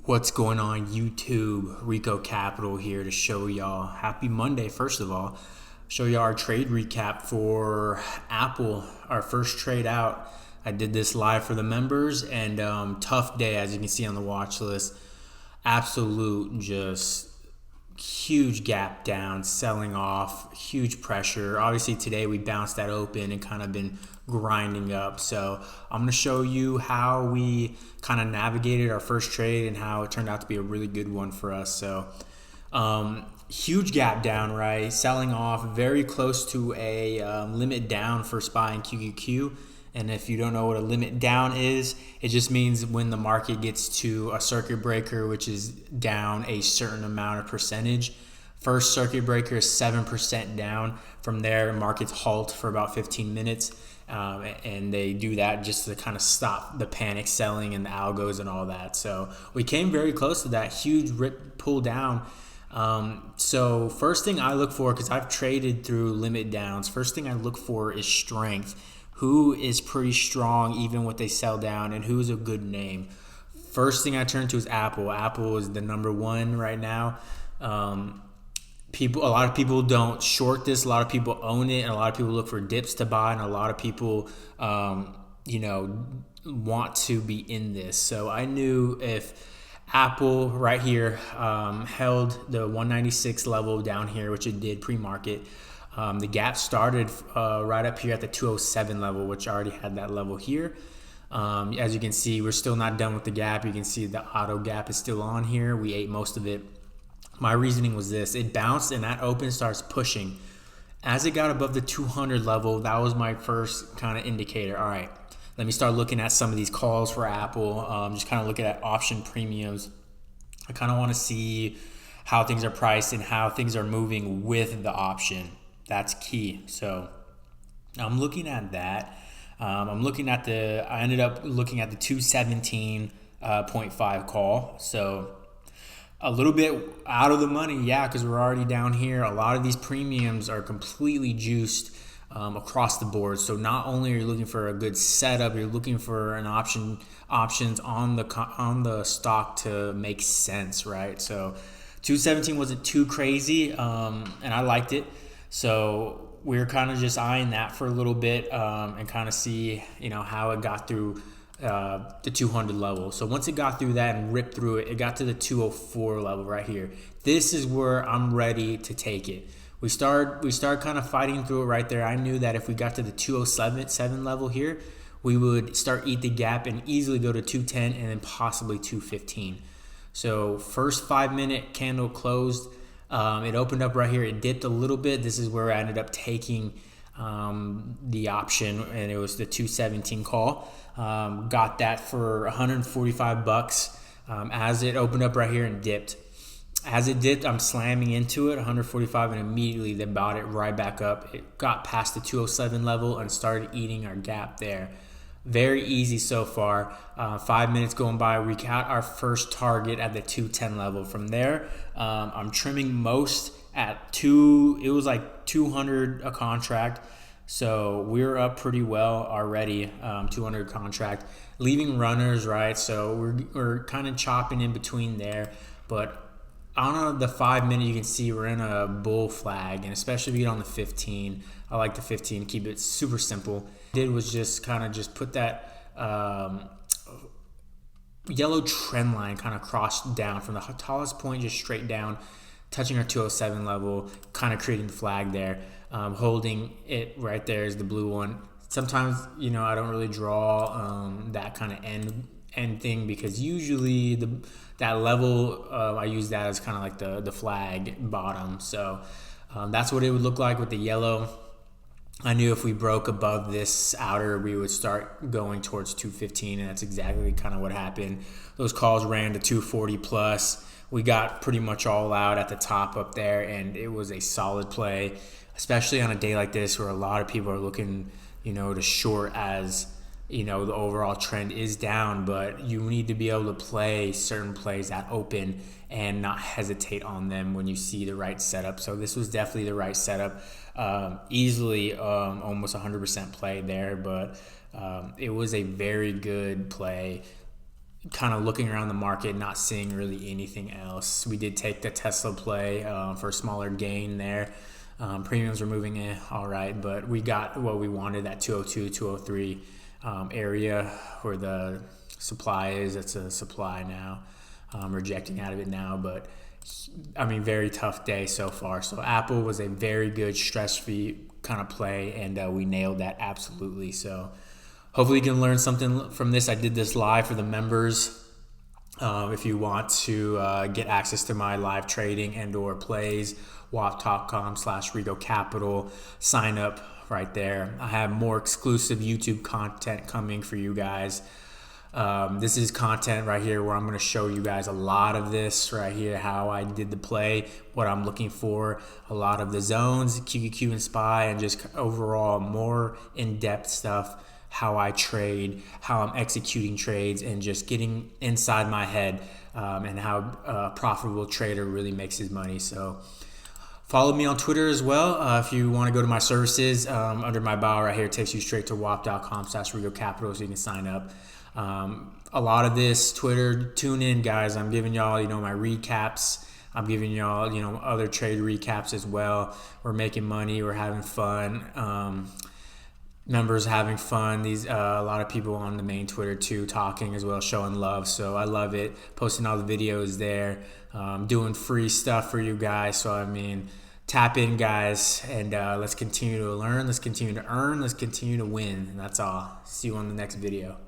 What's going on YouTube? Rico Capital here to show y'all. Happy Monday, first of all. Show y'all our trade recap for Apple, our first trade out. I did this live for the members, and tough day as you can see on the watch list. Absolute just huge gap down, selling off, huge pressure. Obviously today we bounced that open and kind of been grinding up. So I'm going to show you how we kind of navigated our first trade and how it turned out to be a really good one for us. So huge gap down, right? Selling off, very close to a limit down for SPY and QQQ. And if you don't know what a limit down is, it just means when the market gets to a circuit breaker, which is down a certain amount of percentage. First circuit breaker is 7% down. From there, markets halt for about 15 minutes. And they do that just to kind of stop the panic selling and the algos and all that. So we came very close to that huge rip pull down. So first thing I look for, because I've traded through limit downs, first thing I look for is strength. Who is pretty strong even when they sell down, and who's a good name. First thing I turn to is Apple. Apple is the number one right now. A lot of people don't short this. A lot of people own it, and a lot of people look for dips to buy, and a lot of people, want to be in this. So I knew if Apple right here held the 196 level down here, which it did pre-market. The gap started right up here at the 207 level, which I already had that level here. As you can see, we're still not done with the gap. You can see the auto gap is still on here. We ate most of it. My reasoning was this. It bounced and that open starts pushing. As it got above the 200 level, that was my first kind of indicator. All right, let me start looking at some of these calls for Apple. Just kind of looking at option premiums. I kind of want to see how things are priced and how things are moving with the option. That's key. So I'm looking at that. I ended up looking at the 217.5 call. So a little bit out of the money. Yeah, because we're already down here. A lot of these premiums are completely juiced across the board. So not only are you looking for a good setup, you're looking for an options on the stock to make sense, right? So 217 wasn't too crazy, and I liked it. So we were kind of just eyeing that for a little bit and kind of see, how it got through the 200 level. So once it got through that and ripped through it, it got to the 204 level right here. This is where I'm ready to take it. We start kind of fighting through it right there. I knew that if we got to the 207 level here, we would start eat the gap and easily go to 210 and then possibly 215. So first 5-minute candle closed. It opened up right here. It dipped a little bit. This is where I ended up taking the option, and it was the 217 call. Got that for 145 bucks as it opened up right here and dipped. As it dipped, I'm slamming into it, 145, and immediately they bought it right back up. It got past the 207 level and started eating our gap there. Very easy so far. 5 minutes going by, we got our first target at the 210 level. From there, I'm trimming most at it was like 200 a contract. So we're up pretty well already, 200 contract. Leaving runners, right? So we're kind of chopping in between there. But on the 5 minute, you can see we're in a bull flag, and especially if you get on the 15. I like the 15, keep it super simple. Did was just kind of just put that yellow trend line kind of crossed down from the tallest point just straight down, touching our 207 level, kind of creating the flag there. Holding it right there is the blue one. Sometimes I don't really draw that kind of end thing, because usually that level I use that as kind of like the flag bottom. So that's what it would look like with the yellow. I knew if we broke above this outer, we would start going towards 215, and that's exactly kind of what happened. Those calls ran to 240 plus. We got pretty much all out at the top up there, and it was a solid play, especially on a day like this where a lot of people are looking, to short, as the overall trend is down, but you need to be able to play certain plays at open and not hesitate on them when you see the right setup. So this was definitely the right setup. Easily almost 100% play there, but it was a very good play. kind of looking around the market, not seeing really anything else. We did take the Tesla play for a smaller gain there. Premiums were moving in all right, but we got what we wanted, that 202, 203 area where the supply is. It's a supply now. Rejecting out of it now, but I mean, very tough day so far. So Apple was a very good stress-free kind of play, and we nailed that absolutely. So hopefully you can learn something from this. I did this live for the members. If you want to get access to my live trading and or plays, wap.com/Rigo Capital. Sign up right there. I have more exclusive YouTube content coming for you guys. This is content right here where I'm going to show you guys a lot of this right here, how I did the play, what I'm looking for, a lot of the zones, QQQ and SPY, and just overall more in-depth stuff, how I trade, how I'm executing trades, and just getting inside my head and how a profitable trader really makes his money. So follow me on Twitter as well. If you want to go to my services, under my bio right here, it takes you straight to wap.com/Rigo Capital, so you can sign up. A lot of this Twitter, tune in, guys. I'm giving y'all, my recaps. I'm giving y'all, other trade recaps as well. We're making money. We're having fun. Members having fun. These a lot of people on the main Twitter too, talking as well, showing love. So I love it. Posting all the videos there. Doing free stuff for you guys. So I mean, tap in, guys, and let's continue to learn. Let's continue to earn. Let's continue to win. And that's all. See you on the next video.